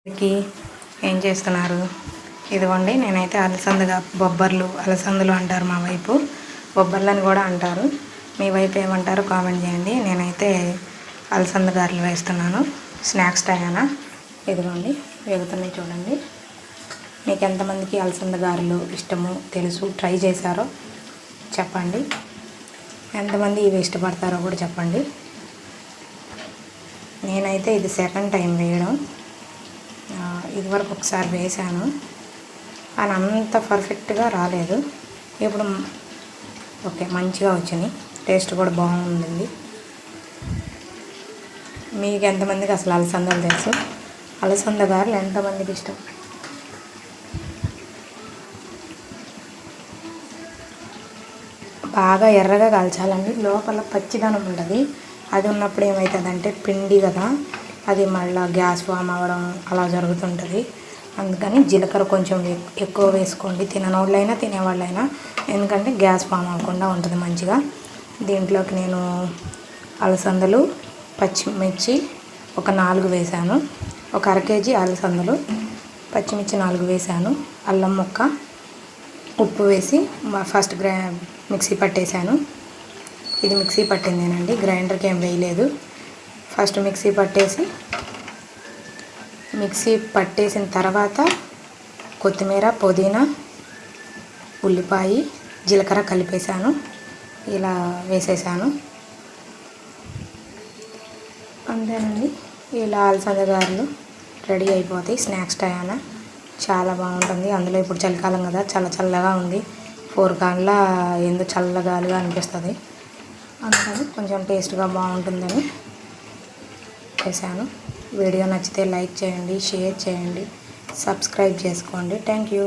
అందరికీ ఏం చేస్తున్నారు? ఇదిగోండి, నేనైతే అలసందగా అలసందలు అంటారు మా వైపు, బొబ్బర్లని కూడా అంటారు. మీ వైపు ఏమంటారు కామెంట్ చేయండి. నేనైతే అలసంద గారెలు వేస్తున్నాను. స్నాక్స్ టైనా ఇదిగోండి వేగుతున్నాయి చూడండి. మీకు ఎంతమందికి అలసంద గారెలు ఇష్టమో తెలుసు, ట్రై చేశారో చెప్పండి. ఎంతమంది ఇవి ఇష్టపడతారో కూడా చెప్పండి. నేనైతే ఇది సెకండ్ టైం వేయడం. ఇదివరకు ఒకసారి వేసాను, కానీ అంత పర్ఫెక్ట్గా రాలేదు. ఇప్పుడు ఓకే, మంచిగా వచ్చినాయి. టేస్ట్ కూడా బాగుంది. మీకు ఎంతమందికి అసలు అలసందలు తెలుసు? అలసంద గారెలు ఎంతమందికి ఇష్టం? బాగా ఎర్రగా కాల్చాలండి. లోపల పచ్చిదనం ఉంటుంది. అది ఉన్నప్పుడు ఏమవుతుందంటే పిండి కదా, అది మళ్ళీ గ్యాస్ ఫామ్ అవ్వడం అలా జరుగుతుంటుంది. అందుకని జీలకర్ర కొంచెం ఎక్కువ వేసుకోండి, తిననోళ్ళైనా తినేవాళ్ళైనా, ఎందుకంటే గ్యాస్ ఫామ్ అవ్వకుండా ఉంటుంది మంచిగా. దీంట్లోకి నేను అలసందలు, పచ్చిమిర్చి ఒక 4 వేసాను. ఒక అర కేజీ అలసందలు, పచ్చిమిర్చి 4 వేసాను. అల్లం ముక్క, ఉప్పు వేసి ఫస్ట్ మిక్సీ పట్టేశాను. ఇది మిక్సీ పట్టిందేనండి, గ్రైండర్కి ఏం వేయలేదు. ఫస్ట్ మిక్సీ పట్టేసిన తర్వాత కొత్తిమీర, పుదీనా, ఉల్లిపాయ, జీలకర్ర కలిపేశాను. ఇలా వేసేసాను. అంతేనండి. ఇలా అలసంద గారెలు రెడీ అయిపోతాయి. స్నాక్స్ టైం చాలా బాగుంటుంది. అందులో ఇప్పుడు చలికాలం కదా, చల్లగా ఉంది. 4 కాన్లా ఎందుకు చల్లగాలిగా అనిపిస్తుంది. అందుకని కొంచెం టేస్ట్గా బాగుంటుందని చేశాను. వీడియో నచ్చితే లైక్ చేయండి, షేర్ చేయండి, సబ్స్క్రైబ్ చేసుకోండి. Thank you.